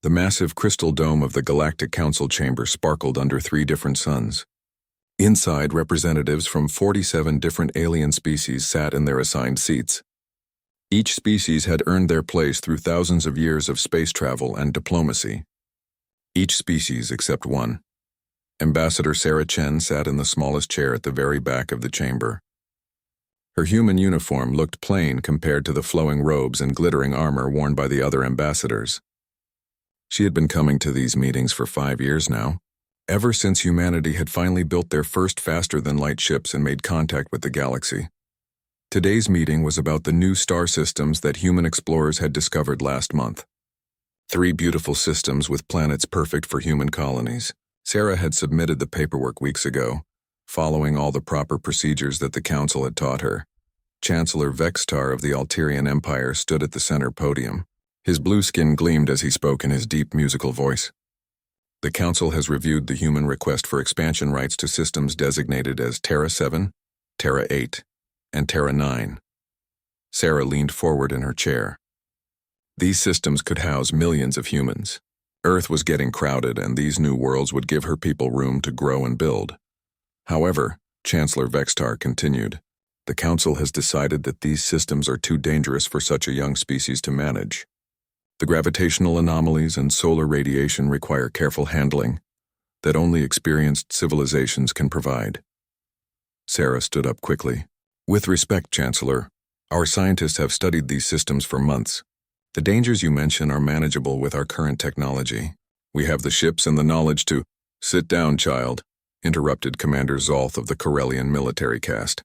The massive crystal dome of the Galactic Council chamber sparkled under 3 different suns. Inside, representatives from 47 different alien species sat in their assigned seats. Each species had earned their place through thousands of years of space travel and diplomacy. Each species except one. Ambassador Sarah Chen sat in the smallest chair at the very back of the chamber. Her human uniform looked plain compared to the flowing robes and glittering armor worn by the other ambassadors. She had been coming to these meetings for 5 years now, ever since humanity had finally built their first faster-than-light ships and made contact with the galaxy. Today's meeting was about the new star systems that human explorers had discovered last month. 3 beautiful systems with planets perfect for human colonies. Sarah had submitted the paperwork weeks ago, following all the proper procedures that the Council had taught her. Chancellor Vextar of the Alterian Empire stood at the center podium. His blue skin gleamed as he spoke in his deep musical voice. The Council has reviewed the human request for expansion rights to systems designated as Terra 7, Terra 8, and Terra 9. Sarah leaned forward in her chair. These systems could house millions of humans. Earth was getting crowded, and these new worlds would give her people room to grow and build. However, Chancellor Vextar continued, the Council has decided that these systems are too dangerous for such a young species to manage. The gravitational anomalies and solar radiation require careful handling that only experienced civilizations can provide. Sarah stood up quickly. With respect, Chancellor, our scientists have studied these systems for months. The dangers you mention are manageable with our current technology. We have the ships and the knowledge to— Sit down, child, interrupted Commander Zolth of the Corellian military caste.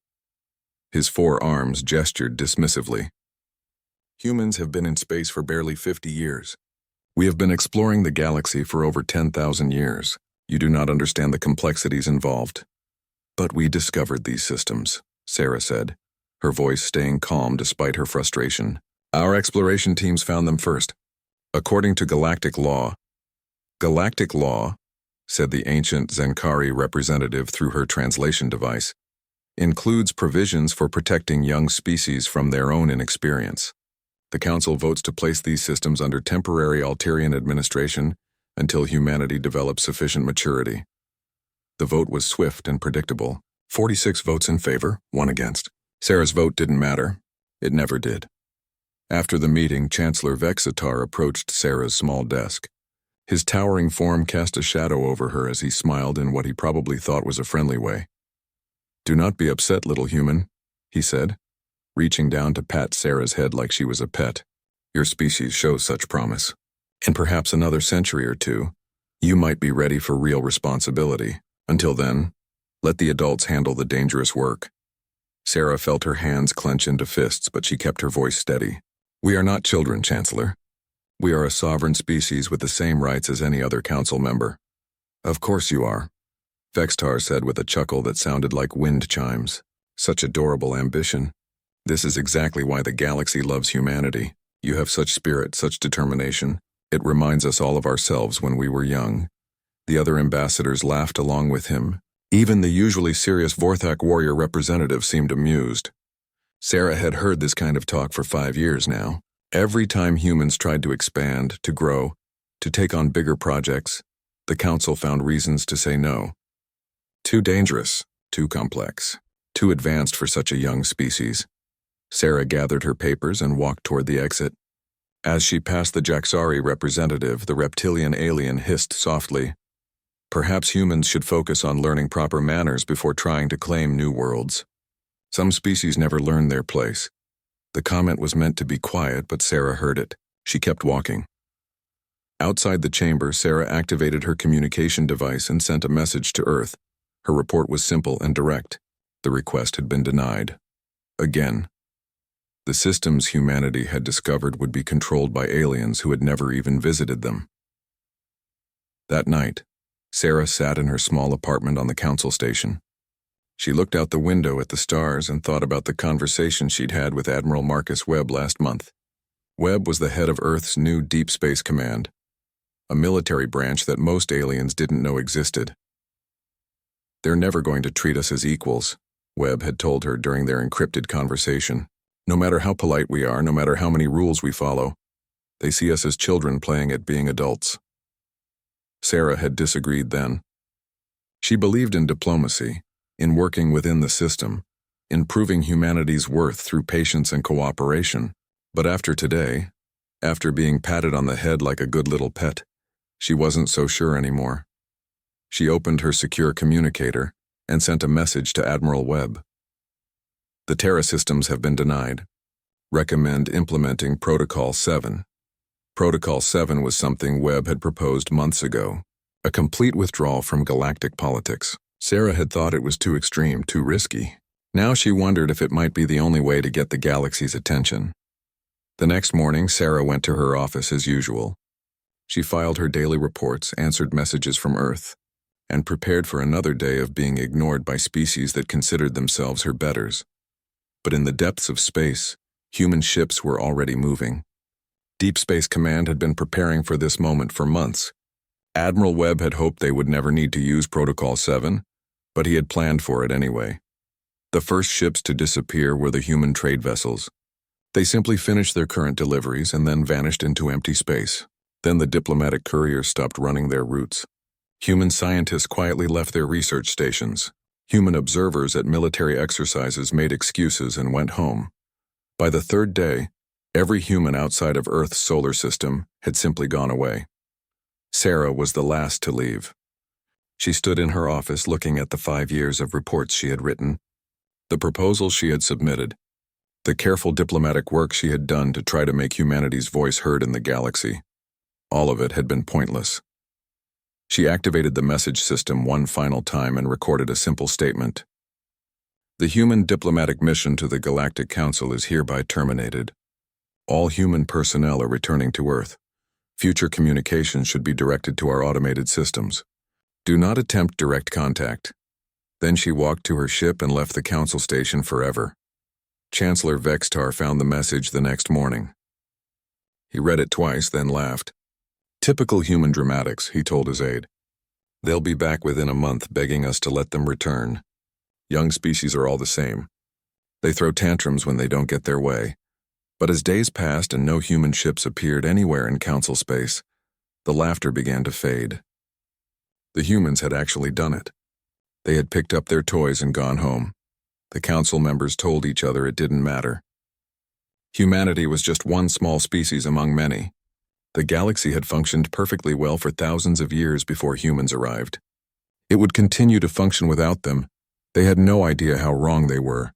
His 4 arms gestured dismissively. Humans have been in space for barely 50 years. We have been exploring the galaxy for over 10,000 years. You do not understand the complexities involved. But we discovered these systems, Sarah said, her voice staying calm despite her frustration. Our exploration teams found them first. According to Galactic law, said the ancient Zenkari representative through her translation device, includes provisions for protecting young species from their own inexperience. The Council votes to place these systems under temporary Alterian administration until humanity develops sufficient maturity. The vote was swift and predictable. 46 votes in favor, 1 against. Sarah's vote didn't matter. It never did. After the meeting, Chancellor Vexatar approached Sarah's small desk. His towering form cast a shadow over her as he smiled in what he probably thought was a friendly way. Do not be upset, little human, he said, reaching down to pat Sarah's head like she was a pet. Your species shows such promise. In perhaps another century or 2, you might be ready for real responsibility. Until then, let the adults handle the dangerous work. Sarah felt her hands clench into fists, but she kept her voice steady. We are not children, Chancellor. We are a sovereign species with the same rights as any other council member. Of course you are, Vextar said with a chuckle that sounded like wind chimes. Such adorable ambition. This is exactly why the galaxy loves humanity. You have such spirit, such determination. It reminds us all of ourselves when we were young. The other ambassadors laughed along with him. Even the usually serious Vorthak warrior representative seemed amused. Sarah had heard this kind of talk for 5 years now. Every time humans tried to expand, to grow, to take on bigger projects, the Council found reasons to say no. Too dangerous, too complex, too advanced for such a young species. Sarah gathered her papers and walked toward the exit. As she passed the Jaxari representative, the reptilian alien hissed softly. Perhaps humans should focus on learning proper manners before trying to claim new worlds. Some species never learn their place. The comment was meant to be quiet, but Sarah heard it. She kept walking. Outside the chamber, Sarah activated her communication device and sent a message to Earth. Her report was simple and direct. The request had been denied. Again. The systems humanity had discovered would be controlled by aliens who had never even visited them. That night, Sarah sat in her small apartment on the council station. She looked out the window at the stars and thought about the conversation she'd had with Admiral Marcus Webb last month. Webb was the head of Earth's new Deep Space Command, a military branch that most aliens didn't know existed. They're never going to treat us as equals, Webb had told her during their encrypted conversation. No matter how polite we are, no matter how many rules we follow, They see us as children playing at being adults. Sarah had disagreed then. She believed in diplomacy, in working within the system, in proving humanity's worth through patience and cooperation. But after today, after being patted on the head like a good little pet, she wasn't so sure anymore. She opened her secure communicator and sent a message to Admiral Webb. The Terra systems have been denied. Recommend implementing Protocol 7. Protocol 7 was something Webb had proposed months ago, a complete withdrawal from galactic politics. Sarah had thought it was too extreme, too risky. Now she wondered if it might be the only way to get the galaxy's attention. The next morning, Sarah went to her office as usual. She filed her daily reports, answered messages from Earth, and prepared for another day of being ignored by species that considered themselves her betters. But in the depths of space, human ships were already moving. Deep Space Command had been preparing for this moment for months. Admiral Webb had hoped they would never need to use Protocol 7, but he had planned for it anyway. The first ships to disappear were the human trade vessels. They simply finished their current deliveries and then vanished into empty space. Then the diplomatic couriers stopped running their routes. Human scientists quietly left their research stations. Human observers at military exercises made excuses and went home. By the third day, every human outside of Earth's solar system had simply gone away. Sarah was the last to leave. She stood in her office looking at the 5 years of reports she had written, the proposals she had submitted, the careful diplomatic work she had done to try to make humanity's voice heard in the galaxy. All of it had been pointless. She activated the message system one final time and recorded a simple statement. The human diplomatic mission to the Galactic Council is hereby terminated. All human personnel are returning to Earth. Future communications should be directed to our automated systems. Do not attempt direct contact. Then she walked to her ship and left the council station forever. Chancellor Vextar found the message the next morning. He read it twice, then laughed. Typical human dramatics, he told his aide. They'll be back within a month begging us to let them return. Young species are all the same. They throw tantrums when they don't get their way. But as days passed and no human ships appeared anywhere in council space, the laughter began to fade. The humans had actually done it. They had picked up their toys and gone home. The council members told each other it didn't matter. Humanity was just one small species among many. The galaxy had functioned perfectly well for thousands of years before humans arrived. It would continue to function without them. They had no idea how wrong they were.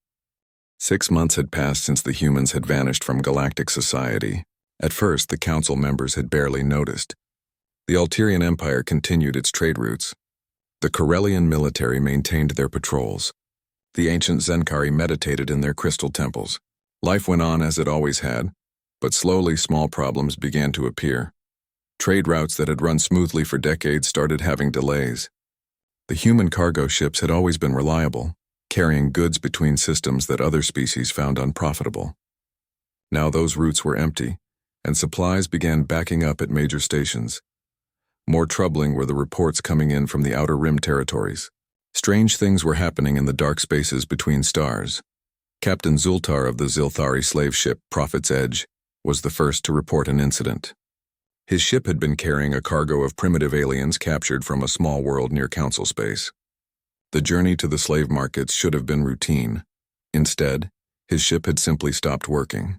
6 months had passed since the humans had vanished from galactic society. At first, the council members had barely noticed. The Alterian Empire continued its trade routes. The Corellian military maintained their patrols. The ancient Zenkari meditated in their crystal temples. Life went on as it always had, but slowly small problems began to appear. Trade routes that had run smoothly for decades started having delays. The human cargo ships had always been reliable, carrying goods between systems that other species found unprofitable. Now those routes were empty, and supplies began backing up at major stations. More troubling were the reports coming in from the Outer Rim territories. Strange things were happening in the dark spaces between stars. Captain Zultar of the Zilthari slave ship Prophet's Edge was the first to report an incident. His ship had been carrying a cargo of primitive aliens captured from a small world near council space. The journey to the slave markets should have been routine. Instead, his ship had simply stopped working.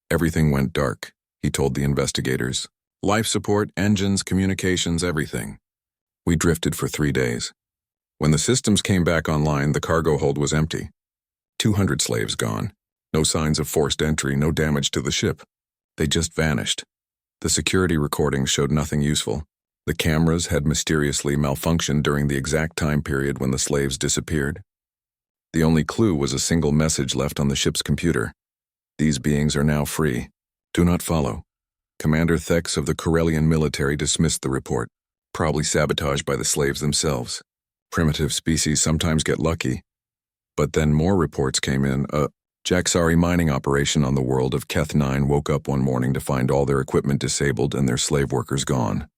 Everything went dark, he told the investigators. Life support, engines, communications, everything. We drifted for 3 days. When the systems came back online, the cargo hold was empty. 200 slaves gone. No signs of forced entry, no damage to the ship. They just vanished. The security recordings showed nothing useful. The cameras had mysteriously malfunctioned during the exact time period when the slaves disappeared. The only clue was a single message left on the ship's computer. These beings are now free. Do not follow. Commander Thex of the Corellian military dismissed the report, probably sabotaged by the slaves themselves. Primitive species sometimes get lucky. But then more reports came in. A Jaxari mining operation on the world of Keth 9 woke up one morning to find all their equipment disabled and their slave workers gone.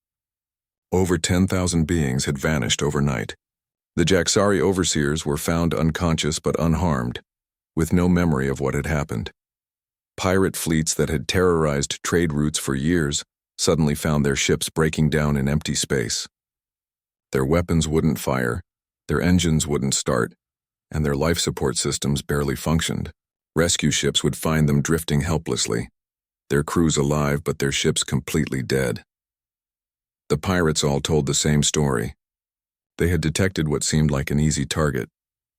Over 10,000 beings had vanished overnight. The Jaxari overseers were found unconscious but unharmed, with no memory of what had happened. Pirate fleets that had terrorized trade routes for years suddenly found their ships breaking down in empty space. Their weapons wouldn't fire, their engines wouldn't start, and their life support systems barely functioned. Rescue ships would find them drifting helplessly, their crews alive but their ships completely dead. The pirates all told the same story. They had detected what seemed like an easy target,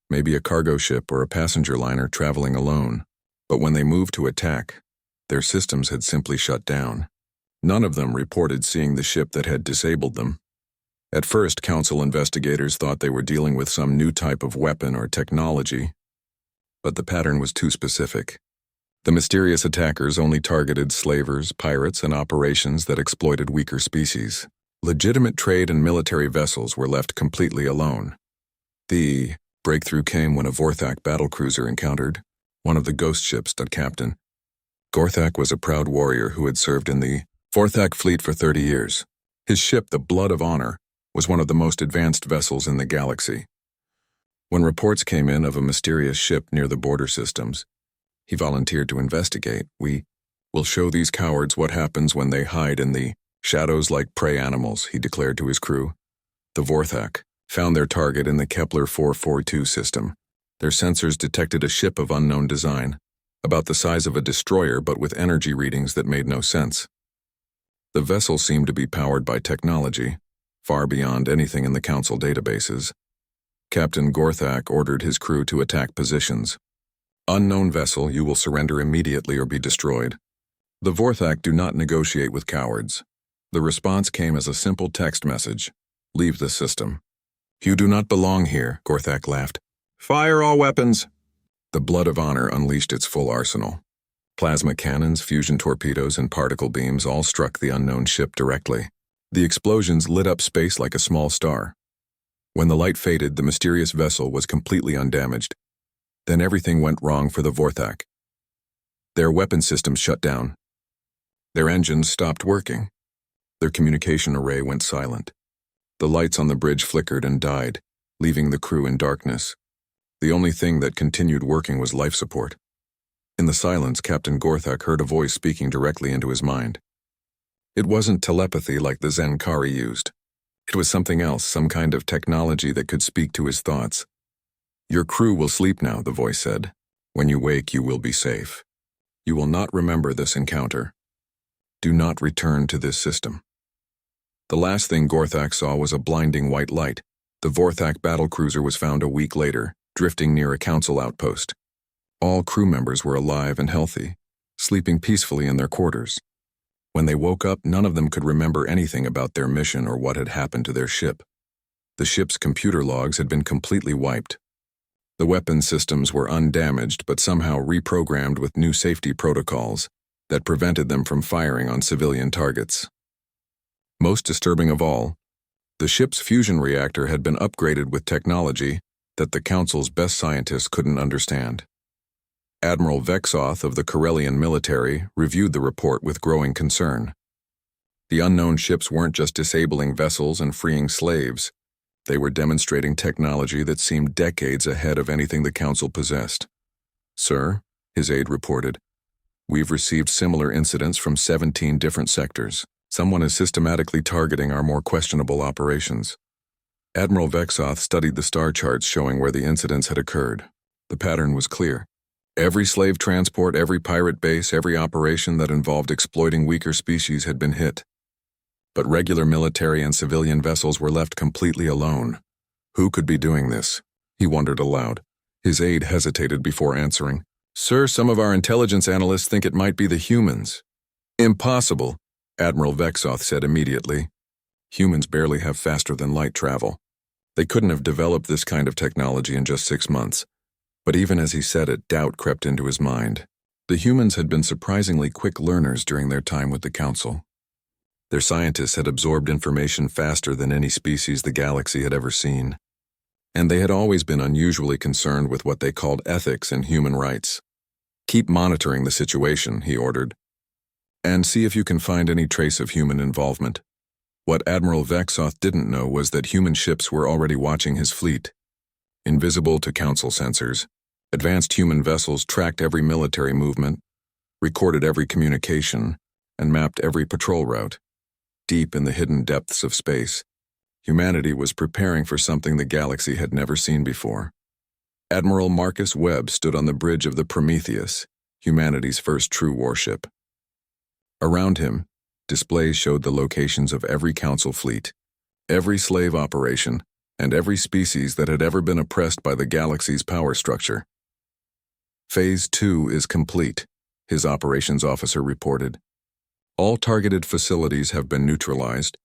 maybe a cargo ship or a passenger liner traveling alone, but when they moved to attack, their systems had simply shut down. None of them reported seeing the ship that had disabled them. At first, Council investigators thought they were dealing with some new type of weapon or technology, but the pattern was too specific. The mysterious attackers only targeted slavers, pirates, and operations that exploited weaker species. Legitimate trade and military vessels were left completely alone. The breakthrough came when a Vorthak battlecruiser encountered one of the ghost ships that captain. Gorthak was a proud warrior who had served in the Vorthak fleet for 30 years. His ship, the Blood of Honor, was one of the most advanced vessels in the galaxy. When reports came in of a mysterious ship near the border systems, he volunteered to investigate. "We will show these cowards what happens when they hide in the shadows like prey animals," he declared to his crew. The Vorthak found their target in the Kepler 442 system. Their sensors detected a ship of unknown design, about the size of a destroyer but with energy readings that made no sense. The vessel seemed to be powered by technology, far beyond anything in the Council databases. Captain Gorthak ordered his crew to attack positions. "Unknown vessel, you will surrender immediately or be destroyed." The Vorthak do not negotiate with cowards. The response came as a simple text message: "Leave the system." "You do not belong here," Gorthak laughed. "Fire all weapons." The Blood of Honor unleashed its full arsenal. Plasma cannons, fusion torpedoes, and particle beams all struck the unknown ship directly. The explosions lit up space like a small star. When the light faded, the mysterious vessel was completely undamaged. Then everything went wrong for the Vorthak. Their weapon systems shut down. Their engines stopped working. Their communication array went silent. The lights on the bridge flickered and died, leaving the crew in darkness. The only thing that continued working was life support. In the silence, Captain Gorthak heard a voice speaking directly into his mind. It wasn't telepathy like the Zenkari used. It was something else, some kind of technology that could speak to his thoughts. "Your crew will sleep now," the voice said. "When you wake, you will be safe. You will not remember this encounter. Do not return to this system." The last thing Gorthak saw was a blinding white light. The Vorthak battlecruiser was found a week later, drifting near a Council outpost. All crew members were alive and healthy, sleeping peacefully in their quarters. When they woke up, none of them could remember anything about their mission or what had happened to their ship. The ship's computer logs had been completely wiped. The weapon systems were undamaged but somehow reprogrammed with new safety protocols that prevented them from firing on civilian targets. Most disturbing of all, the ship's fusion reactor had been upgraded with technology that the Council's best scientists couldn't understand. Admiral Vexoth of the Corellian military reviewed the report with growing concern. The unknown ships weren't just disabling vessels and freeing slaves. They were demonstrating technology that seemed decades ahead of anything the Council possessed. "Sir," his aide reported, "we've received similar incidents from 17 different sectors. Someone is systematically targeting our more questionable operations." Admiral Vexoth studied the star charts showing where the incidents had occurred. The pattern was clear. Every slave transport, every pirate base, every operation that involved exploiting weaker species had been hit. But regular military and civilian vessels were left completely alone. Who could be doing this? He wondered aloud. His aide hesitated before answering. "Sir, some of our intelligence analysts think it might be the humans." "Impossible," Admiral Vexoth said immediately. "Humans barely have faster than light travel. They couldn't have developed this kind of technology in just 6 months. But even as he said it, doubt crept into his mind. The humans had been surprisingly quick learners during their time with the Council. Their scientists had absorbed information faster than any species the galaxy had ever seen. And they had always been unusually concerned with what they called ethics and human rights. "Keep monitoring the situation," he ordered, "and see if you can find any trace of human involvement." What Admiral Vexoth didn't know was that human ships were already watching his fleet. Invisible to Council sensors, advanced human vessels tracked every military movement, recorded every communication, and mapped every patrol route. Deep in the hidden depths of space, humanity was preparing for something the galaxy had never seen before. Admiral Marcus Webb stood on the bridge of the Prometheus, humanity's first true warship. Around him, displays showed the locations of every Council fleet, every slave operation, and every species that had ever been oppressed by the galaxy's power structure. Phase 2 is complete, his operations officer reported. All targeted facilities have been neutralized.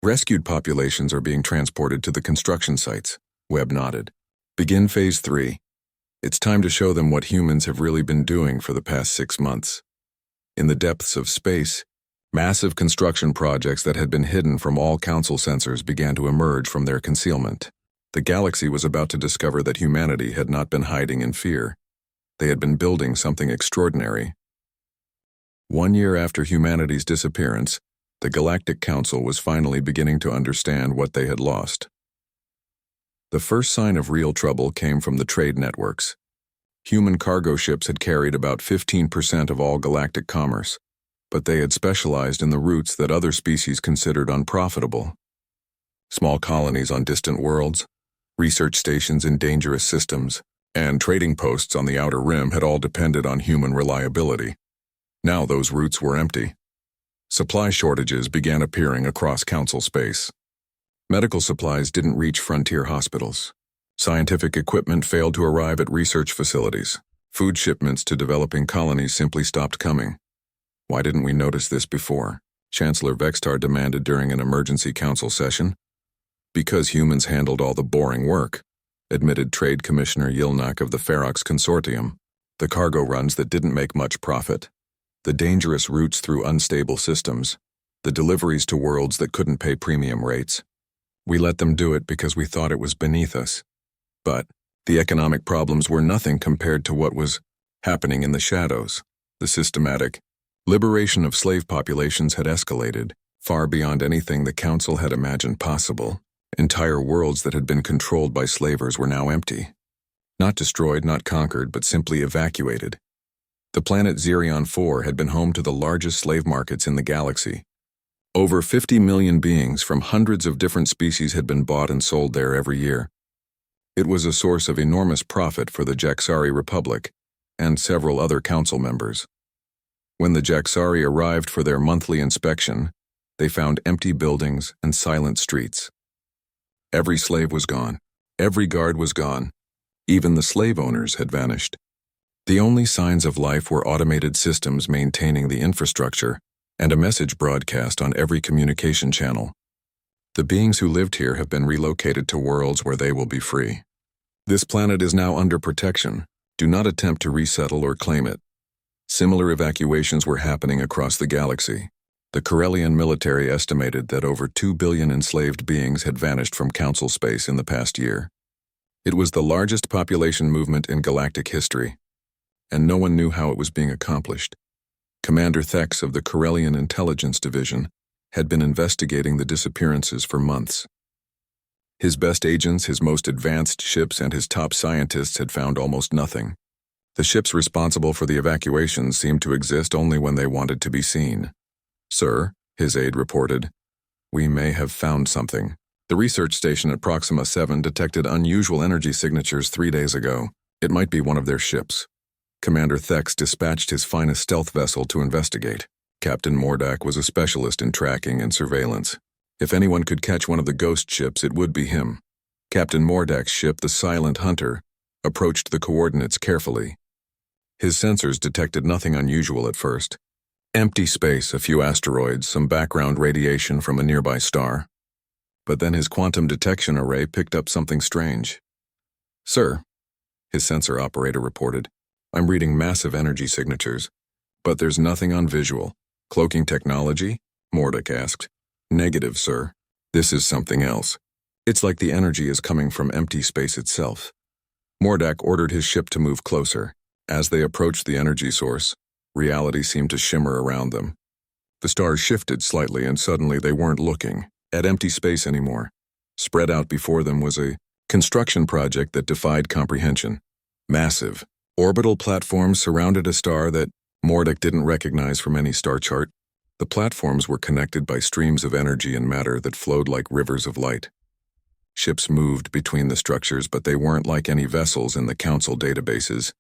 Rescued populations are being transported to the construction sites. Webb nodded. Begin Phase 3. It's time to show them what humans have really been doing for the past 6 months. In the depths of space, massive construction projects that had been hidden from all Council sensors began to emerge from their concealment. The galaxy was about to discover that humanity had not been hiding in fear. They had been building something extraordinary. 1 year after humanity's disappearance, the Galactic Council was finally beginning to understand what they had lost. The first sign of real trouble came from the trade networks. Human cargo ships had carried about 15% of all galactic commerce, but they had specialized in the routes that other species considered unprofitable. Small colonies on distant worlds, research stations in dangerous systems, and trading posts on the outer rim had all depended on human reliability. Now those routes were empty. Supply shortages began appearing across Council space. Medical supplies didn't reach frontier hospitals. Scientific equipment failed to arrive at research facilities. Food shipments to developing colonies simply stopped coming. Why didn't we notice this before? Chancellor Vextar demanded during an emergency council session. Because humans handled all the boring work, admitted Trade Commissioner Yilnak of the Ferox Consortium. The cargo runs that didn't make much profit. The dangerous routes through unstable systems. The deliveries to worlds that couldn't pay premium rates. We let them do it because we thought it was beneath us. But the economic problems were nothing compared to what was happening in the shadows. The systematic liberation of slave populations had escalated, far beyond anything the Council had imagined possible. Entire worlds that had been controlled by slavers were now empty. Not destroyed, not conquered, but simply evacuated. The planet Xerion 4 had been home to the largest slave markets in the galaxy. Over 50 million beings from hundreds of different species had been bought and sold there every year. It was a source of enormous profit for the Jaxari Republic and several other Council members. When the Jaxari arrived for their monthly inspection, they found empty buildings and silent streets. Every slave was gone. Every guard was gone. Even the slave owners had vanished. The only signs of life were automated systems maintaining the infrastructure and a message broadcast on every communication channel. The beings who lived here have been relocated to worlds where they will be free. This planet is now under protection. Do not attempt to resettle or claim it. Similar evacuations were happening across the galaxy. The Corellian military estimated that over 2 billion enslaved beings had vanished from Council space in the past year. It was the largest population movement in galactic history, and no one knew how it was being accomplished. Commander Thex of the Corellian Intelligence Division had been investigating the disappearances for months. His best agents, his most advanced ships, and his top scientists had found almost nothing. The ships responsible for the evacuations seemed to exist only when they wanted to be seen. "Sir," his aide reported, "we may have found something. The research station at Proxima 7 detected unusual energy signatures 3 days ago. It might be one of their ships." Commander Thex dispatched his finest stealth vessel to investigate. Captain Mordak was a specialist in tracking and surveillance. If anyone could catch one of the ghost ships, it would be him. Captain Mordak's ship, the Silent Hunter, approached the coordinates carefully. His sensors detected nothing unusual at first. Empty space, a few asteroids, some background radiation from a nearby star. But then his quantum detection array picked up something strange. "Sir," his sensor operator reported, "I'm reading massive energy signatures, but there's nothing on visual." "Cloaking technology?" Mordak asked. "Negative, sir. This is something else. It's like the energy is coming from empty space itself." Mordak ordered his ship to move closer. As they approached the energy source, reality seemed to shimmer around them. The stars shifted slightly, and suddenly they weren't looking at empty space anymore. Spread out before them was a construction project that defied comprehension. Massive orbital platforms surrounded a star that Mordak didn't recognize from any star chart. The platforms were connected by streams of energy and matter that flowed like rivers of light. Ships moved between the structures, but they weren't like any vessels in the Council databases.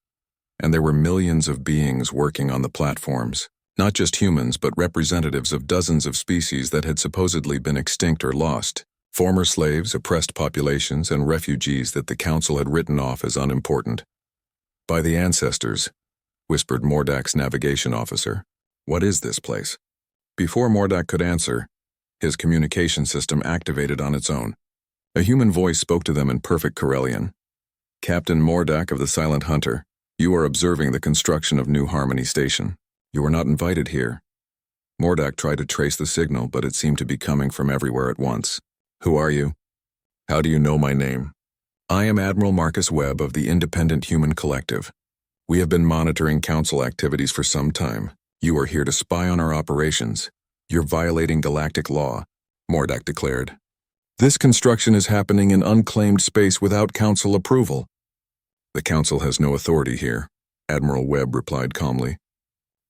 And there were millions of beings working on the platforms. Not just humans, but representatives of dozens of species that had supposedly been extinct or lost. Former slaves, oppressed populations, and refugees that the Council had written off as unimportant. "By the ancestors," whispered Mordak's navigation officer. "What is this place?" Before Mordak could answer, his communication system activated on its own. A human voice spoke to them in perfect Corellian. "Captain Mordak of the Silent Hunter, you are observing the construction of New Harmony Station. You are not invited here." Mordak tried to trace the signal, but it seemed to be coming from everywhere at once. "Who are you? How do you know my name?" "I am Admiral Marcus Webb of the Independent Human Collective. We have been monitoring Council activities for some time. You are here to spy on our operations. You're violating galactic law," Mordak declared. "This construction is happening in unclaimed space without Council approval." "The Council has no authority here," Admiral Webb replied calmly.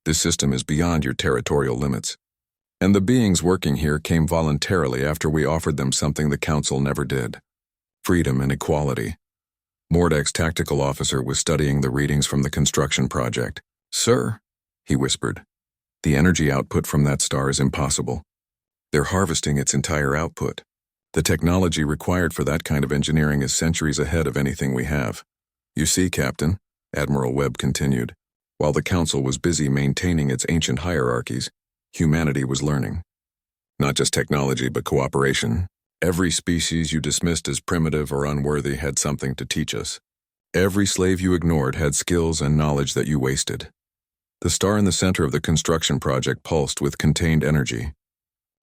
"This system is beyond your territorial limits. And the beings working here came voluntarily after we offered them something the Council never did. Freedom and equality." Mordak's tactical officer was studying the readings from the construction project. "Sir," he whispered, "the energy output from that star is impossible. They're harvesting its entire output. The technology required for that kind of engineering is centuries ahead of anything we have. You see, Captain," Admiral Webb continued, "while the Council was busy maintaining its ancient hierarchies, humanity was learning. Not just technology, but cooperation. Every species you dismissed as primitive or unworthy had something to teach us. Every slave you ignored had skills and knowledge that you wasted." The star in the center of the construction project pulsed with contained energy.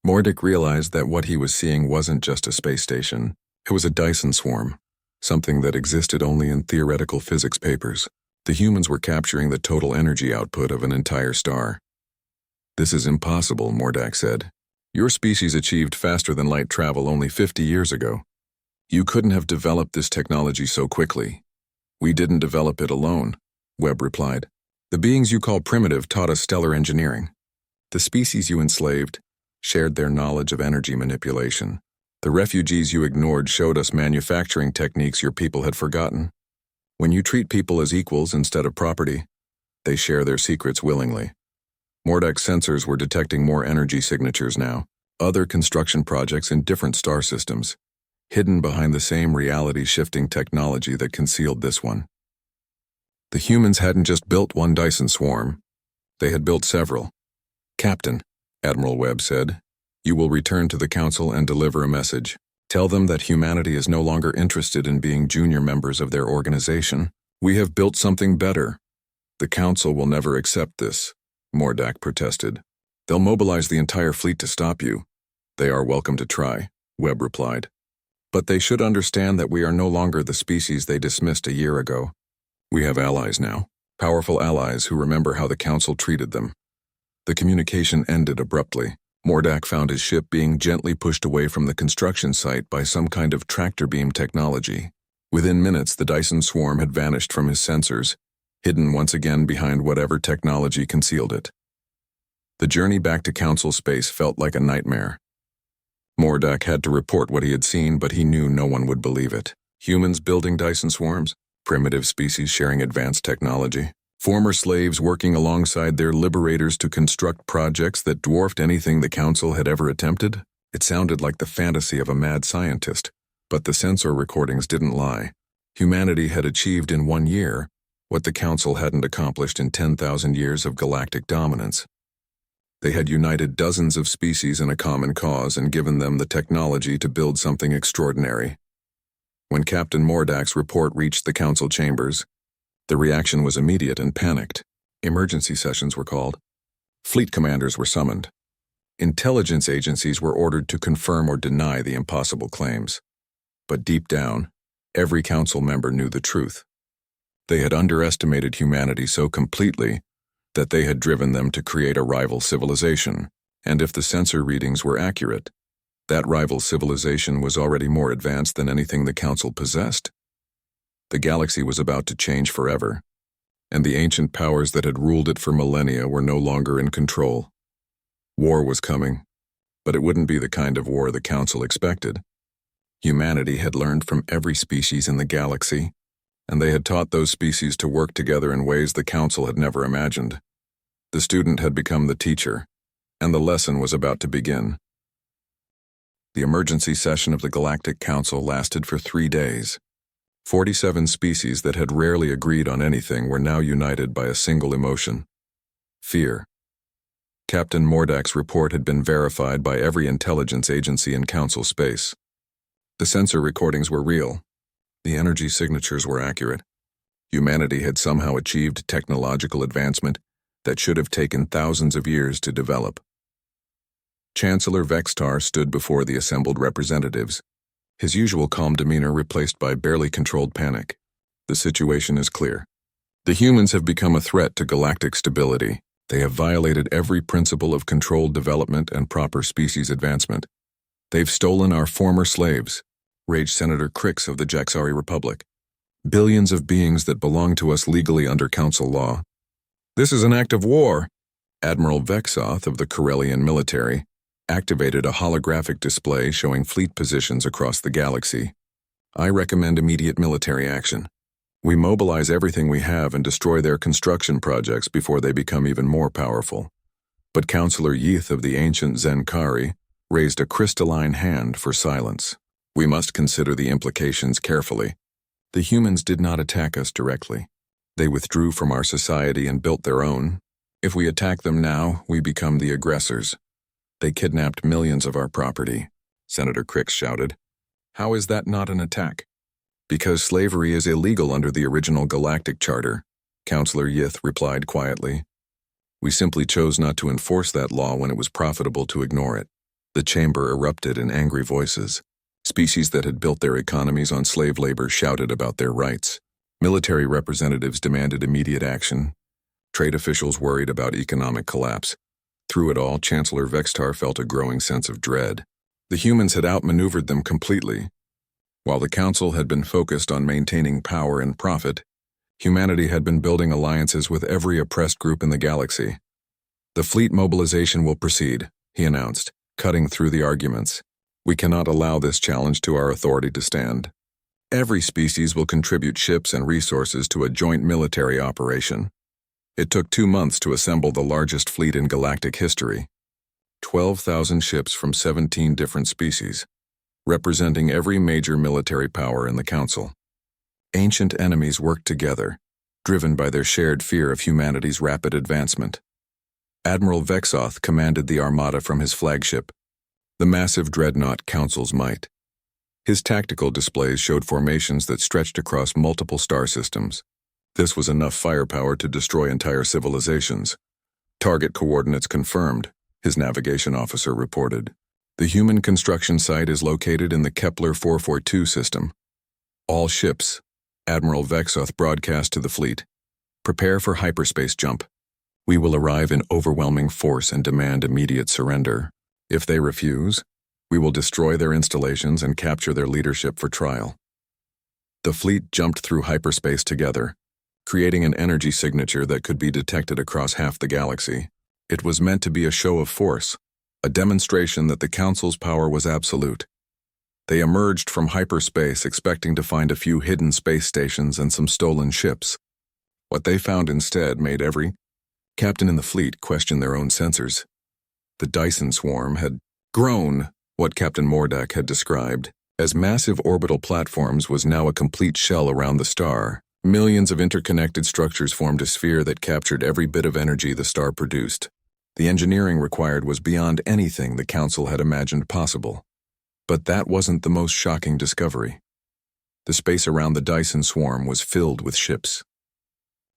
Mordak realized that what he was seeing wasn't just a space station. It was a Dyson swarm, something that existed only in theoretical physics papers. The humans were capturing the total energy output of an entire star. "This is impossible," Mordak said. "Your species achieved faster than light travel only 50 years ago. You couldn't have developed this technology so quickly." "We didn't develop it alone," Webb replied. "The beings you call primitive taught us stellar engineering. The species you enslaved shared their knowledge of energy manipulation. The refugees you ignored showed us manufacturing techniques your people had forgotten. When you treat people as equals instead of property, they share their secrets willingly." Mordak's sensors were detecting more energy signatures now, other construction projects in different star systems, hidden behind the same reality-shifting technology that concealed this one. The humans hadn't just built one Dyson swarm. They had built several. "Captain," Admiral Webb said, "you will return to the Council and deliver a message. Tell them that humanity is no longer interested in being junior members of their organization. We have built something better. The Council will never accept this," Mordak protested. "They'll mobilize the entire fleet to stop you." "They are welcome to try," Webb replied. "But they should understand that we are no longer the species they dismissed a year ago. We have allies now, powerful allies who remember how the Council treated them." The communication ended abruptly. Mordak found his ship being gently pushed away from the construction site by some kind of tractor beam technology. Within minutes, the Dyson swarm had vanished from his sensors, hidden once again behind whatever technology concealed it. The journey back to Council space felt like a nightmare. Mordak had to report what he had seen, but he knew no one would believe it. Humans building Dyson swarms, primitive species sharing advanced technology, former slaves working alongside their liberators to construct projects that dwarfed anything the Council had ever attempted. It sounded like the fantasy of a mad scientist, but the sensor recordings didn't lie. Humanity had achieved in 1 year what the Council hadn't accomplished in 10,000 years of galactic dominance. They had united dozens of species in a common cause and given them the technology to build something extraordinary. When Captain Mordak's report reached the Council chambers, the reaction was immediate and panicked. Emergency sessions were called. Fleet commanders were summoned. Intelligence agencies were ordered to confirm or deny the impossible claims. But deep down, every Council member knew the truth. They had underestimated humanity so completely that they had driven them to create a rival civilization, and if the sensor readings were accurate, that rival civilization was already more advanced than anything the Council possessed. The galaxy was about to change forever. and the ancient powers that had ruled it for millennia were no longer in control. War was coming, but it wouldn't be the kind of war the Council expected. Humanity had learned from every species in the galaxy, and they had taught those species to work together in ways the Council had never imagined. The student had become the teacher, and the lesson was about to begin. The emergency session of the Galactic Council lasted for 3 days. 47 species that had rarely agreed on anything were now united by a single emotion: fear. Captain Mordak's report had been verified by every intelligence agency in Council space. The sensor recordings were real. The energy signatures were accurate. Humanity had somehow achieved technological advancement that should have taken thousands of years to develop. Chancellor Vextar stood before the assembled representatives, his usual calm demeanor replaced by barely controlled panic. The situation is clear. The humans have become a threat to galactic stability. They have violated every principle of controlled development and proper species advancement. They've stolen our former slaves, raged Senator Crix of the Jaxari Republic. Billions of beings that belong to us legally under Council law. This is an act of war. Admiral Vexoth of the Corellian military activated a holographic display showing fleet positions across the galaxy. I recommend immediate military action. We mobilize everything we have and destroy their construction projects before they become even more powerful. But Counselor Yeath of the ancient Zenkari raised a crystalline hand for silence. We must consider the implications carefully. The humans did not attack us directly. They withdrew from our society and built their own. If we attack them now, we become the aggressors. They kidnapped millions of our property, Senator Crix shouted. How is that not an attack? Because slavery is illegal under the original Galactic Charter, Counselor Yeath replied quietly. We simply chose not to enforce that law when it was profitable to ignore it. The chamber erupted in angry voices. Species that had built their economies on slave labor shouted about their rights. Military representatives demanded immediate action. Trade officials worried about economic collapse. Through it all, Chancellor Vextar felt a growing sense of dread. The humans had outmaneuvered them completely. While the Council had been focused on maintaining power and profit, humanity had been building alliances with every oppressed group in the galaxy. The fleet mobilization will proceed, he announced, cutting through the arguments. We cannot allow this challenge to our authority to stand. Every species will contribute ships and resources to a joint military operation. It took 2 months to assemble the largest fleet in galactic history. 12,000 ships from 17 different species, representing every major military power in the Council. Ancient enemies worked together, driven by their shared fear of humanity's rapid advancement. Admiral Vexoth commanded the armada from his flagship, the massive dreadnought Council's Might. His tactical displays showed formations that stretched across multiple star systems. This was enough firepower to destroy entire civilizations. Target coordinates confirmed, his navigation officer reported. The human construction site is located in the Kepler 442 system. All ships, Admiral Vexoth broadcast to the fleet. Prepare for hyperspace jump. We will arrive in overwhelming force and demand immediate surrender. If they refuse, we will destroy their installations and capture their leadership for trial. The fleet jumped through hyperspace together, creating an energy signature that could be detected across half the galaxy. It was meant to be a show of force, a demonstration that the Council's power was absolute. They emerged from hyperspace expecting to find a few hidden space stations and some stolen ships. What they found instead made every captain in the fleet question their own sensors. The Dyson swarm had grown. What Captain Mordak had described as massive orbital platforms was now a complete shell around the star. Millions of interconnected structures formed a sphere that captured every bit of energy the star produced. The engineering required was beyond anything the Council had imagined possible. But that wasn't the most shocking discovery. The space around the Dyson swarm was filled with ships.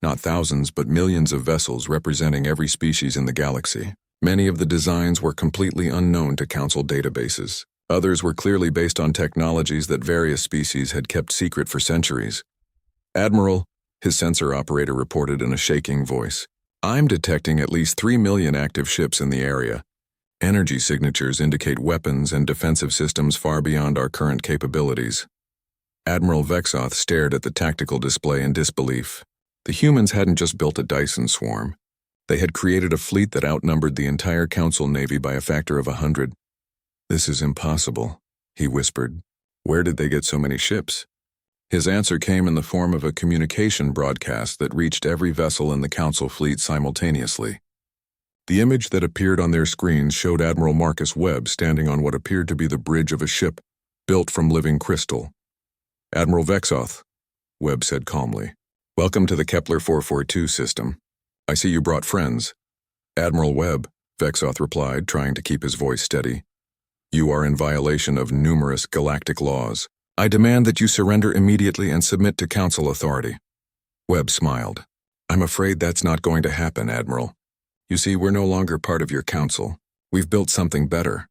Not thousands, but millions of vessels representing every species in the galaxy. Many of the designs were completely unknown to Council databases. Others were clearly based on technologies that various species had kept secret for centuries. Admiral, his sensor operator reported in a shaking voice, I'm detecting at least 3 million active ships in the area. Energy signatures indicate weapons and defensive systems far beyond our current capabilities. Admiral Vexoth stared at the tactical display in disbelief. The humans hadn't just built a Dyson swarm. They had created a fleet that outnumbered the entire Council Navy by a factor of 100. "This is impossible," he whispered. "Where did they get so many ships?" His answer came in the form of a communication broadcast that reached every vessel in the Council fleet simultaneously. The image that appeared on their screens showed Admiral Marcus Webb standing on what appeared to be the bridge of a ship built from living crystal. "Admiral Vexoth," Webb said calmly, "welcome to the Kepler 442 system. I see you brought friends." "Admiral Webb," Vexoth replied, trying to keep his voice steady, "you are in violation of numerous galactic laws. I demand that you surrender immediately and submit to Council authority." Webb smiled. "I'm afraid that's not going to happen, Admiral. You see, we're no longer part of your Council. We've built something better."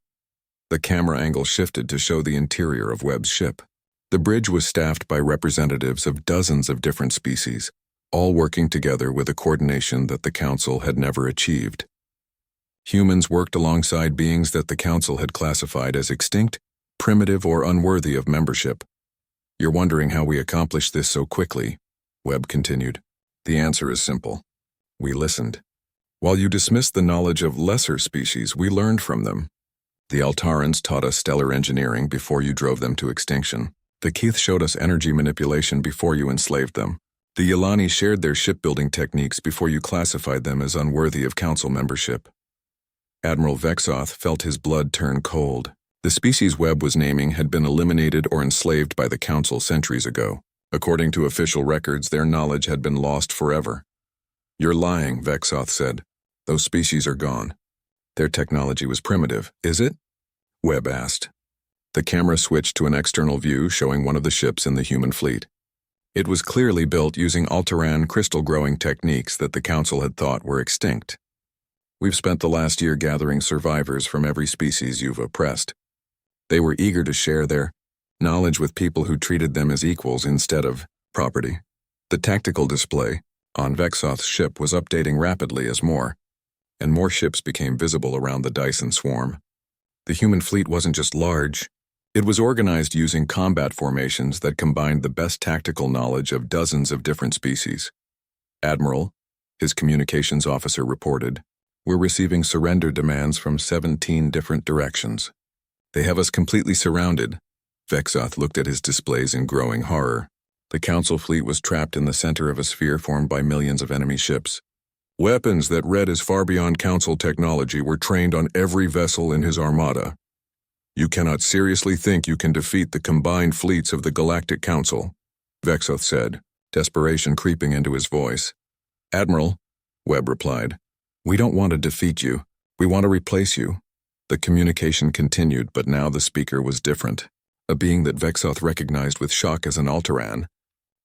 The camera angle shifted to show the interior of Webb's ship. The bridge was staffed by representatives of dozens of different species, all working together with a coordination that the Council had never achieved. Humans worked alongside beings that the Council had classified as extinct, primitive, or unworthy of membership. "You're wondering how we accomplished this so quickly," Webb continued. "The answer is simple. We listened. While you dismissed the knowledge of lesser species, we learned from them. The Altarans taught us stellar engineering before you drove them to extinction. The Keith showed us energy manipulation before you enslaved them. The Yilani shared their shipbuilding techniques before you classified them as unworthy of Council membership." Admiral Vexoth felt his blood turn cold. The species Webb was naming had been eliminated or enslaved by the Council centuries ago. According to official records, their knowledge had been lost forever. "You're lying," Vexoth said. "Those species are gone." "Their technology was primitive, is it?" Webb asked. The camera switched to an external view showing one of the ships in the human fleet. It was clearly built using Altaran crystal-growing techniques that the Council had thought were extinct. "We've spent the last year gathering survivors from every species you've oppressed. They were eager to share their knowledge with people who treated them as equals instead of property." The tactical display on Vexoth's ship was updating rapidly as more and more ships became visible around the Dyson swarm. The human fleet wasn't just large. It was organized using combat formations that combined the best tactical knowledge of dozens of different species. "Admiral," his communications officer reported, "we're receiving surrender demands from 17 different directions. They have us completely surrounded." Vexoth looked at his displays in growing horror. The Council fleet was trapped in the center of a sphere formed by millions of enemy ships. Weapons that read as far beyond Council technology were trained on every vessel in his armada. "You cannot seriously think you can defeat the combined fleets of the Galactic Council," Vexoth said, desperation creeping into his voice. "Admiral," Webb replied, "we don't want to defeat you. We want to replace you." The communication continued, but now the speaker was different. A being that Vexoth recognized with shock as an Altaran,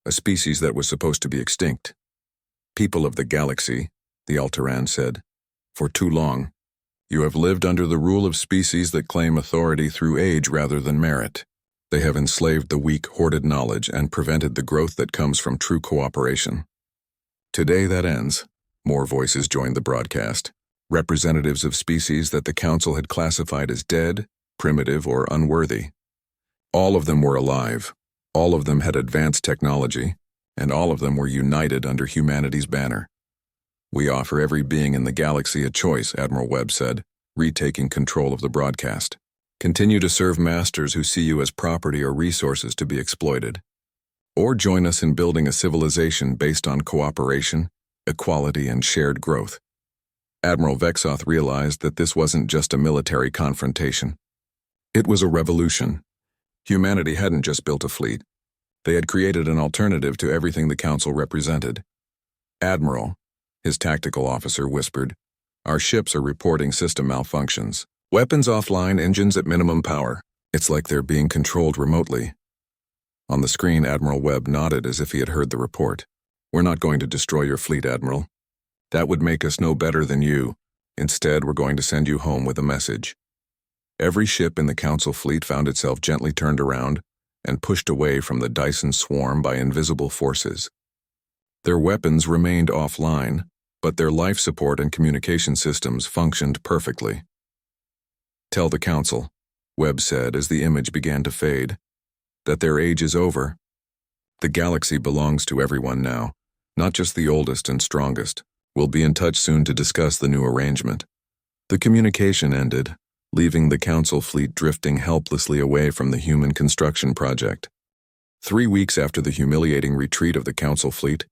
a species that was supposed to be extinct. "People of the galaxy," the Altaran said, "for too long, you have lived under the rule of species that claim authority through age rather than merit. They have enslaved the weak, hoarded knowledge and prevented the growth that comes from true cooperation. Today that ends." More voices joined the broadcast, representatives of species that the Council had classified as dead, primitive, or unworthy. All of them were alive, all of them had advanced technology, and all of them were united under humanity's banner. "We offer every being in the galaxy a choice," Admiral Webb said, retaking control of the broadcast. "Continue to serve masters who see you as property or resources to be exploited. Or join us in building a civilization based on cooperation, equality, and shared growth." Admiral Vexoth realized that this wasn't just a military confrontation. It was a revolution. Humanity hadn't just built a fleet. They had created an alternative to everything the Council represented. "Admiral," his tactical officer whispered, "our ships are reporting system malfunctions. Weapons offline, engines at minimum power. It's like they're being controlled remotely." On the screen, Admiral Webb nodded as if he had heard the report. "We're not going to destroy your fleet, Admiral. That would make us no better than you. Instead, we're going to send you home with a message." Every ship in the Council fleet found itself gently turned around and pushed away from the Dyson swarm by invisible forces. Their weapons remained offline, but their life support and communication systems functioned perfectly. "Tell the Council," Webb said as the image began to fade, "that their age is over. The galaxy belongs to everyone now, Not just the oldest and strongest. We'll be in touch soon to discuss the new arrangement. The communication ended, leaving the Council fleet drifting helplessly away from the human construction project. 3 weeks after the humiliating retreat of the Council fleet,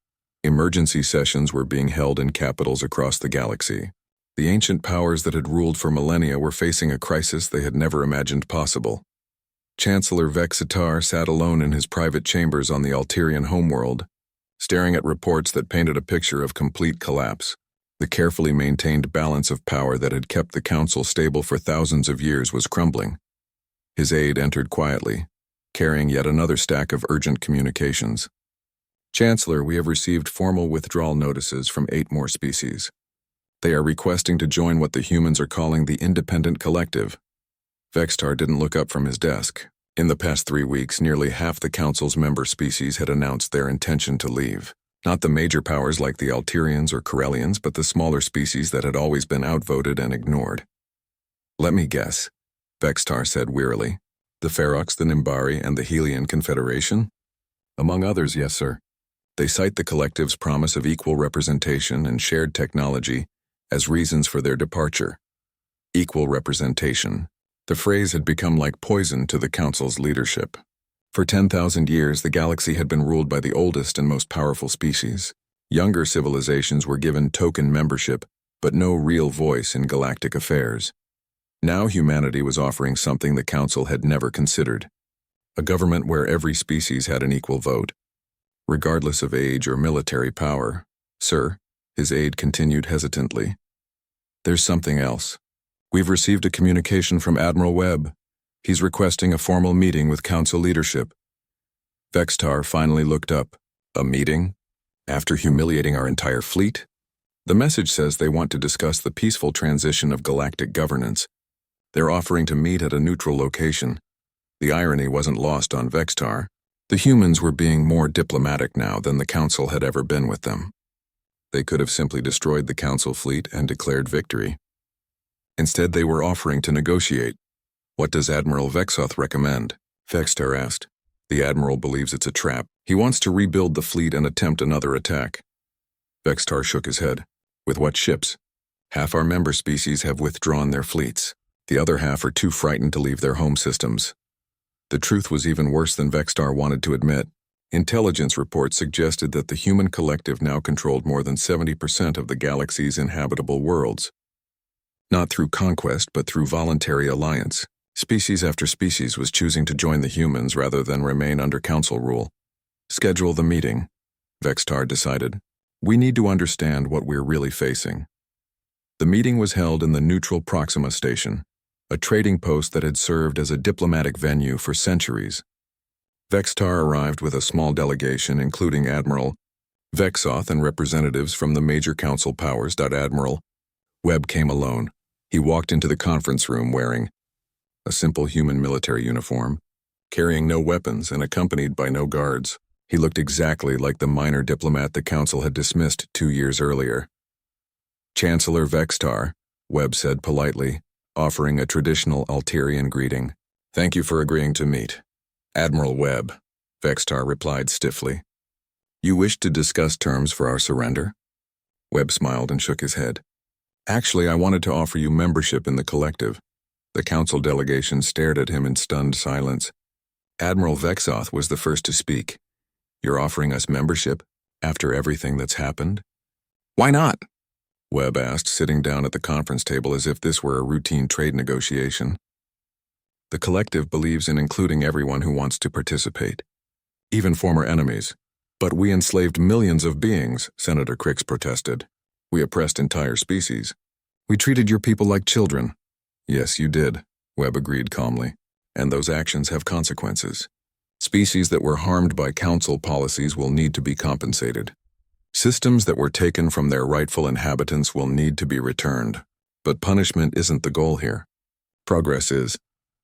emergency sessions were being held in capitals across the galaxy. The ancient powers that had ruled for millennia were facing a crisis they had never imagined possible. Chancellor Vexitar sat alone in his private chambers on the Alterian homeworld, staring at reports that painted a picture of complete collapse. The carefully maintained balance of power that had kept the Council stable for thousands of years was crumbling. His aide entered quietly, carrying yet another stack of urgent communications. Chancellor, we have received formal withdrawal notices from 8 more species. They are requesting to join what the humans are calling the Independent Collective. Vexitar didn't look up from his desk. In the past 3 weeks, nearly half the Council's member species had announced their intention to leave. Not the major powers like the Alterians or Corellians, but the smaller species that had always been outvoted and ignored. Let me guess, Vexitar said wearily. The Ferox, the Nimbari, and the Helian Confederation? Among others, yes, sir. They cite the collective's promise of equal representation and shared technology as reasons for their departure. Equal representation. The phrase had become like poison to the Council's leadership. For 10,000 years, the galaxy had been ruled by the oldest and most powerful species. Younger civilizations were given token membership, but no real voice in galactic affairs. Now humanity was offering something the Council had never considered. A government where every species had an equal vote, regardless of age or military power. Sir, his aide continued hesitantly. There's something else. We've received a communication from Admiral Webb. He's requesting a formal meeting with Council leadership. Vexitar finally looked up. A meeting? After humiliating our entire fleet? The message says they want to discuss the peaceful transition of galactic governance. They're offering to meet at a neutral location. The irony wasn't lost on Vexitar. The humans were being more diplomatic now than the Council had ever been with them. They could have simply destroyed the Council fleet and declared victory. Instead, they were offering to negotiate. What does Admiral Vexoth recommend? Vexitar asked. The Admiral believes it's a trap. He wants to rebuild the fleet and attempt another attack. Vexitar shook his head. With what ships? Half our member species have withdrawn their fleets. The other half are too frightened to leave their home systems. The truth was even worse than Vexitar wanted to admit. Intelligence reports suggested that the human collective now controlled more than 70% of the galaxy's inhabitable worlds. Not through conquest, but through voluntary alliance. Species after species was choosing to join the humans rather than remain under Council rule. Schedule the meeting, Vexitar decided. We need to understand what we're really facing. The meeting was held in the neutral Proxima Station, a trading post that had served as a diplomatic venue for centuries. Vexitar arrived with a small delegation including Admiral Vexoth and representatives from the major Council powers. Admiral Webb came alone. He walked into the conference room wearing a simple human military uniform, carrying no weapons and accompanied by no guards. He looked exactly like the minor diplomat the Council had dismissed 2 years earlier. Chancellor Vexitar, Webb said politely, offering a traditional Alterian greeting. Thank you for agreeing to meet. Admiral Webb, Vexitar replied stiffly. You wish to discuss terms for our surrender? Webb smiled and shook his head. Actually, I wanted to offer you membership in the collective. The Council delegation stared at him in stunned silence. Admiral Vexoth was the first to speak. You're offering us membership after everything that's happened? Why not? Webb asked, sitting down at the conference table as if this were a routine trade negotiation. The collective believes in including everyone who wants to participate, even former enemies. But we enslaved millions of beings, Senator Crix protested. We oppressed entire species. We treated your people like children. Yes, you did, Webb agreed calmly. And those actions have consequences. Species that were harmed by Council policies will need to be compensated. Systems that were taken from their rightful inhabitants will need to be returned. But punishment isn't the goal here. Progress is.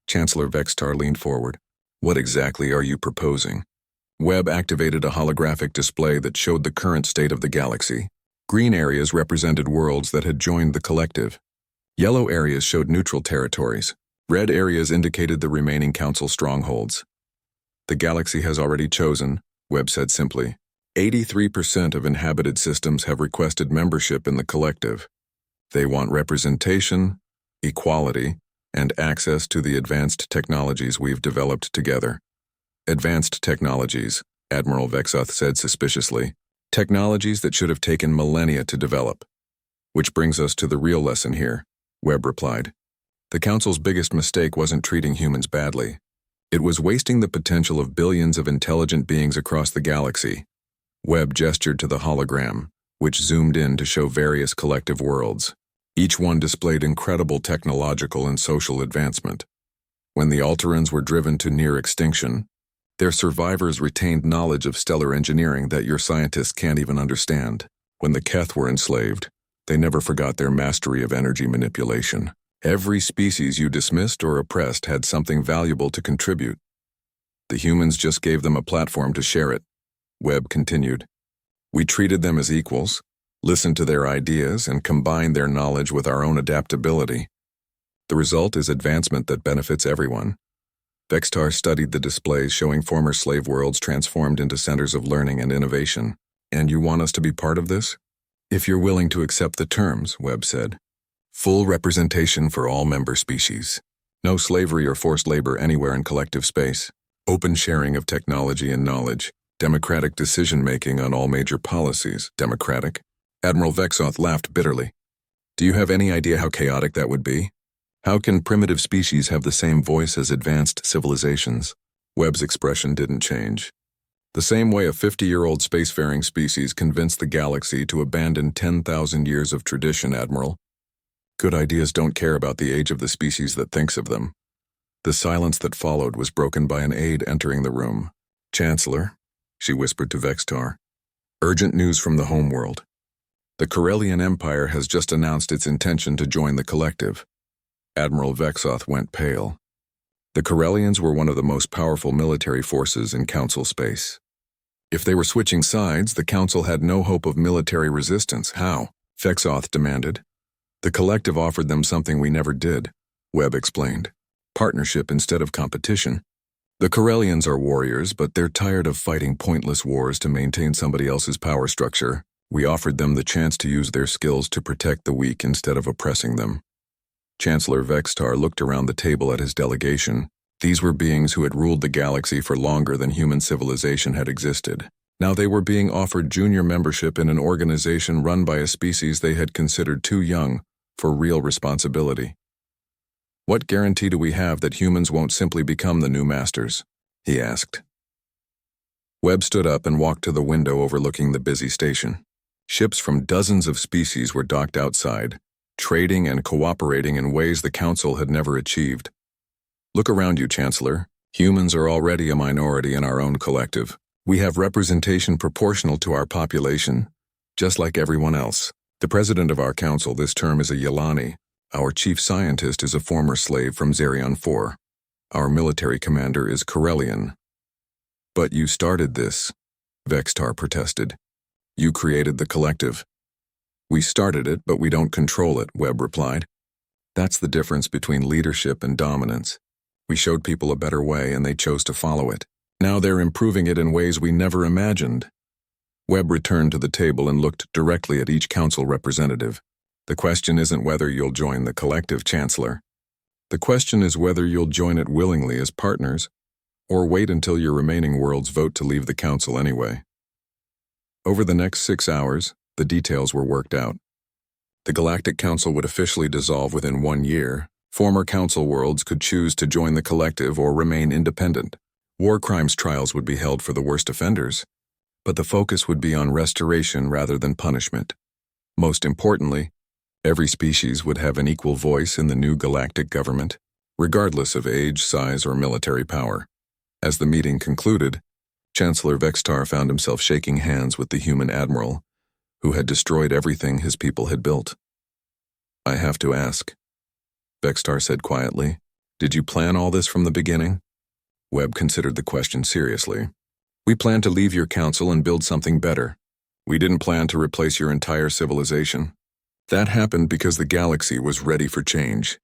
Chancellor Vexitar leaned forward. What exactly are you proposing? Webb activated a holographic display that showed the current state of the galaxy. Green areas represented worlds that had joined the collective. Yellow areas showed neutral territories. Red areas indicated the remaining Council strongholds. The galaxy has already chosen, Webb said simply. 83% of inhabited systems have requested membership in the collective. They want representation, equality, and access to the advanced technologies we've developed together. Advanced technologies, Admiral Vexoth said suspiciously. Technologies that should have taken millennia to develop. Which brings us to the real lesson here, Webb replied. The Council's biggest mistake wasn't treating humans badly. It was wasting the potential of billions of intelligent beings across the galaxy. Webb gestured to the hologram, which zoomed in to show various collective worlds. Each one displayed incredible technological and social advancement. When the Alterans were driven to near extinction, their survivors retained knowledge of stellar engineering that your scientists can't even understand. When the Keth were enslaved, they never forgot their mastery of energy manipulation. Every species you dismissed or oppressed had something valuable to contribute. The humans just gave them a platform to share it, Webb continued. We treated them as equals, listened to their ideas, and combined their knowledge with our own adaptability. The result is advancement that benefits everyone. Vextar studied the displays showing former slave worlds transformed into centers of learning and innovation. And you want us to be part of this? If you're willing to accept the terms, Webb said. Full representation for all member species. No slavery or forced labor anywhere in collective space. Open sharing of technology and knowledge. Democratic decision-making on all major policies. Democratic? Admiral Vexoth laughed bitterly. Do you have any idea how chaotic that would be? How can primitive species have the same voice as advanced civilizations? Webb's expression didn't change. The same way a 50-year-old spacefaring species convinced the galaxy to abandon 10,000 years of tradition, Admiral. Good ideas don't care about the age of the species that thinks of them. The silence that followed was broken by an aide entering the room. Chancellor, she whispered to Vextar. Urgent news from the homeworld. The Corellian Empire has just announced its intention to join the collective. Admiral Vexoth went pale. The Corellians were one of the most powerful military forces in Council space. If they were switching sides, the Council had no hope of military resistance. How? Vexoth demanded. The collective offered them something we never did, Webb explained. Partnership instead of competition. The Corellians are warriors, but they're tired of fighting pointless wars to maintain somebody else's power structure. We offered them the chance to use their skills to protect the weak instead of oppressing them. Chancellor Vextar looked around the table at his delegation. These were beings who had ruled the galaxy for longer than human civilization had existed. Now they were being offered junior membership in an organization run by a species they had considered too young for real responsibility. What guarantee do we have that humans won't simply become the new masters? He asked. Webb stood up and walked to the window overlooking the busy station. Ships from dozens of species were docked outside, trading and cooperating in ways the Council had never achieved. Look around you, Chancellor. Humans are already a minority in our own collective. We have representation proportional to our population, just like everyone else. The president of our council this term is a Yelani. Our chief scientist is a former slave from Zerion 4. Our military commander is Corellian. But you started this, Vextar protested. You created the collective. We started it, but we don't control it, Webb replied. That's the difference between leadership and dominance. We showed people a better way and they chose to follow it. Now they're improving it in ways we never imagined. Webb returned to the table and looked directly at each council representative. The question isn't whether you'll join the collective, Chancellor. The question is whether you'll join it willingly as partners, or wait until your remaining worlds vote to leave the council anyway. Over the next 6 hours, the details were worked out. The Galactic Council would officially dissolve within 1 year. Former council worlds could choose to join the collective or remain independent. War crimes trials would be held for the worst offenders, but the focus would be on restoration rather than punishment. Most importantly, every species would have an equal voice in the new galactic government, regardless of age, size, or military power. As the meeting concluded, Chancellor Vextar found himself shaking hands with the human admiral, who had destroyed everything his people had built. I have to ask, Vextar said quietly, did you plan all this from the beginning? Webb considered the question seriously. We planned to leave your council and build something better. We didn't plan to replace your entire civilization. That happened because the galaxy was ready for change.